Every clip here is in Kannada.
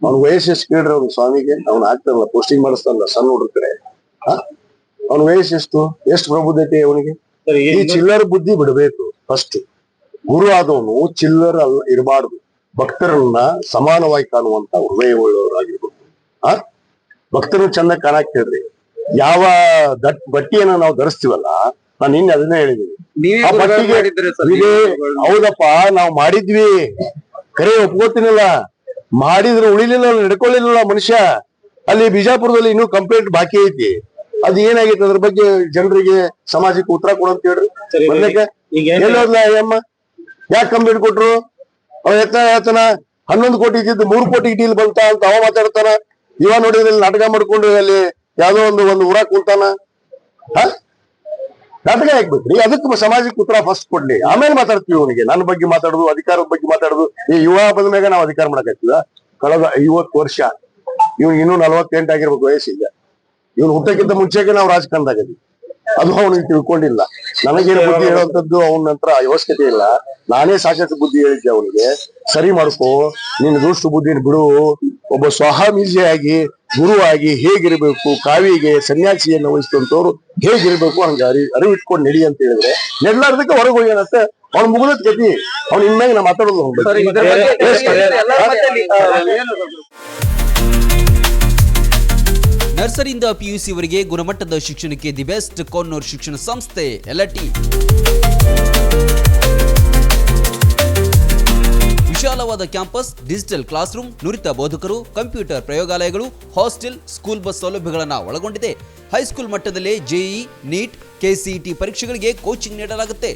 ಅವ್ನ ವಯಸ್ಸು ಎಷ್ಟು ಕೇಳ್ರಿ ಅವ್ನ ಸ್ವಾಮಿಗೆ, ಅವ್ನ ಆಗ್ತಾರಲ್ಲ ಪೋಸ್ಟಿಂಗ್ ಮಾಡಿಸ್ತಾರಲ್ಲ ಸಣ್ಣ ಹುಡುಗ್ರ ಕಡೆ, ಅವ್ನ ವಯಸ್ಸು ಎಷ್ಟು ಪ್ರಬುದ್ಧತೆ ಅವನಿಗೆ. ಈ ಚಿಲ್ಲರ್ ಬುದ್ಧಿ ಬಿಡಬೇಕು ಫಸ್ಟ್. ಗುರು ಆದವನು ಚಿಲ್ಲರ್ ಅಲ್ಲ ಇರಬಾರ್ದು, ಭಕ್ತರನ್ನ ಸಮಾನವಾಗಿ ಕಾಣುವಂತ ಹೃದಯ ಉಳ್ಳವರಾಗಿರ್ಬೇಕು. ಭಕ್ತರನ್ನ ಚೆನ್ನಾಗಿ ಕಾಣಕ್ ಹೇಳ್ರಿ. ಯಾವ ಬಟ್ಟೆಯನ್ನ ನಾವು ಧರಿಸ್ತೀವಲ್ಲ, ನಾನು ನಿನ್ನೆ ಅದನ್ನೇ ಹೇಳಿದೀನಿ, ಆ ಬಟ್ಟೆಗೆ ಹೌದಪ್ಪ ನಾವು ಮಾಡಿದ್ವಿ ಕರೆ ಒಪ್ಕೋತೀನಿಲ್ಲ, ಮಾಡಿದ್ರೆ ಉಳಿಲಿಲ್ಲ, ನಡ್ಕೊಳ್ಳಿಲ್ಲ ಮನುಷ್ಯ. ಅಲ್ಲಿ ಬಿಜಾಪುರದಲ್ಲಿ ಇನ್ನೂ ಕಂಪ್ಲೇಂಟ್ ಬಾಕಿ ಐತಿ. ಅದ್ ಏನಾಗೈತೆ ಅದ್ರ ಬಗ್ಗೆ ಜನರಿಗೆ ಸಮಾಜಕ್ಕೆ ಉತ್ತರ ಕೊಡಂತ ಹೇಳ್ರಿ. ಎಲ್ಲೋದ್ಲ ಅಯ್ಯಮ್ಮ, ಯಾಕೆ ಕಂಪ್ಲೇಂಟ್ ಕೊಟ್ರು? ಅವ ಹೇಳ್ತಾನ 11 ಕೋಟಿ ಇದ್ದಿದ್ದು 3 ಕೋಟಿ ಡೀಲ್ ಬಂತ ಅಂತ ಅವ ಮಾತಾಡ್ತಾನ. ಇವ ನೋಡಿದ್ರೆ ನಾಟಕ ಮಾಡ್ಕೊಂಡು ಅಲ್ಲಿ ಯಾವ್ದೋ ಒಂದು ಊರಾಗ ಕುಂತಾನ. ನಾಟಕ ಹಾಕ್ಬೇಕ್ರಿ. ಅದಕ್ಕೆ ಸಮಾಜಕ್ಕೆ ಉತ್ತರ ಫಸ್ಟ್ ಕೊಡ್ಲಿ, ಆಮೇಲೆ ಮಾತಾಡ್ತೀವಿ. ಅವನಿಗೆ ನನ್ನ ಬಗ್ಗೆ ಮಾತಾಡುದು, ಅಧಿಕಾರದ ಬಗ್ಗೆ ಮಾತಾಡುದು. ಈ ಯುವ ಬಂದ್ಮ್ಯಾಗ ನಾವು ಅಧಿಕಾರ ಮಾಡಕತ್ತೀವ. ಕಳೆದ 50 ವರ್ಷ, ಇವ್ನು ಇನ್ನೂ 48 ಆಗಿರ್ಬೇಕು ವಯಸ್ಸಿಗೆ. ಇವ್ನು ಹುಟ್ಟಕ್ಕಿಂತ ಮುಂಚೆಗೆ ನಾವು ರಾಜಕಾರಣದಾಗದ್ವಿ. ಅದು ಅವನಿಗೆ ತಿಳ್ಕೊಂಡಿಲ್ಲ. ನನಗೇನು ಬುದ್ಧಿ ಹೇಳುವಂತದ್ದು ಅವನ ನಂತರ ಅವಶ್ಯಕತೆ ಇಲ್ಲ. ನಾನೇ ಸಾಕಷ್ಟು ಬುದ್ಧಿ ಹೇಳಿದ್ದೆ ಅವನಿಗೆ, ಸರಿ ಮಾಡ್ಕೋ, ನಿನ್ನ ದುಷ್ಟು ಬುದ್ಧಿನ ಬಿಡು, ಒಬ್ಬ ಸ್ವಾಮೀಜಿಯಾಗಿ ಗುರುವಾಗಿ ಹೇಗಿರ್ಬೇಕು, ಕಾವಿಗೆ ಸನ್ಯಾಸಿಯನ್ನು ವಹಿಸಿದಂತವ್ರು ಹೇಗಿರ್ಬೇಕು ಹಂಗ ಅರಿವಿಟ್ಕೊಂಡು ನಡಿ ಅಂತ ಹೇಳಿದ್ರೆ, ನೆಡ್ಲಾರ್ದಕ್ಕೆ ಹೊರಗೆ ಹೋಗ್ಯಾನಂತೆ. ಅವ್ನ ಮುಗಿದ ಗತಿ. ಅವ್ನ ಇನ್ಮ್ಯಾಗ ನಾ ಮಾತಾಡೋದು ನರ್ಸರಿಯಿಂದ ಪಿಯುಸಿ ವರೆಗೆ ಗುಣಮಟ್ಟದ ಶಿಕ್ಷಣಕ್ಕೆ ದಿ ಬೆಸ್ಟ್ ಕೊನ್ನೂರ್ ಶಿಕ್ಷಣ ಸಂಸ್ಥೆ ಎಲ್ಟಿ. ವಿಶಾಲವಾದ ಕ್ಯಾಂಪಸ್, ಡಿಜಿಟಲ್ ಕ್ಲಾಸ್ ರೂಮ್, ನುರಿತ ಬೋಧಕರು, ಕಂಪ್ಯೂಟರ್ ಪ್ರಯೋಗಾಲಯಗಳು, ಹಾಸ್ಟೆಲ್, ಸ್ಕೂಲ್ ಬಸ್ ಸೌಲಭ್ಯಗಳನ್ನು ಒಳಗೊಂಡಿದೆ. ಹೈಸ್ಕೂಲ್ ಮಟ್ಟದಲ್ಲೇ ಜೆಇಇ, ನೀಟ್, ಕೆಸಿಇಟಿ ಪರೀಕ್ಷೆಗಳಿಗೆ ಕೋಚಿಂಗ್ ನೀಡಲಾಗುತ್ತೆ.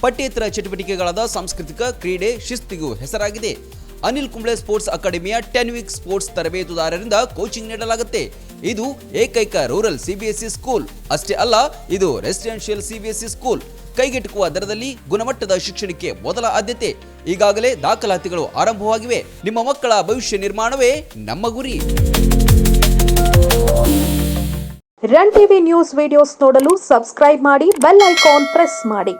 ಪಠ್ಯೇತರ ಚಟುವಟಿಕೆಗಳಾದ ಸಾಂಸ್ಕೃತಿಕ, ಕ್ರೀಡೆ, ಶಿಸ್ತಿಗೂ ಹೆಸರಾಗಿದೆ. ಅನಿಲ್ ಕುಂಬ್ಳೆ ಸ್ಪೋರ್ಟ್ಸ್ ಅಕಾಡೆಮಿಯ 10 ವೀಕ್ ಸ್ಪೋರ್ಟ್ಸ್ ತರಬೇತುದಾರರಿಂದ ಕೋಚಿಂಗ್ ನೀಡಲಾಗುತ್ತೆ. ಇದು ಏಕೈಕ ರೂರಲ್ ಸಿಬಿಎಸ್ಇ ಸ್ಕೂಲ್. ಅಷ್ಟೇ ಅಲ್ಲ, ಇದು ರೆಸಿಡೆನ್ಷಿಯಲ್ ಸಿಬಿಎಸ್ಇ ಸ್ಕೂಲ್. ಕೈಗೆಟುಕುವ ದರದಲ್ಲಿ ಗುಣಮಟ್ಟದ ಶಿಕ್ಷಣಕ್ಕೆ ಮೊದಲ ಆದ್ಯತೆ. ಈಗಾಗಲೇ ದಾಖಲಾತಿಗಳು ಆರಂಭವಾಗಿವೆ. ನಿಮ್ಮ ಮಕ್ಕಳ ಭವಿಷ್ಯ ನಿರ್ಮಾಣವೇ ನಮ್ಮ ಗುರಿ. ರನ್ ಟಿವಿ ನ್ಯೂಸ್ ವಿಡಿಯೋಸ್ ನೋಡಲು ಸಬ್ಸ್ಕ್ರೈಬ್ ಮಾಡಿ, ಬೆಲ್ ಐಕಾನ್ ಪ್ರೆಸ್ ಮಾಡಿ.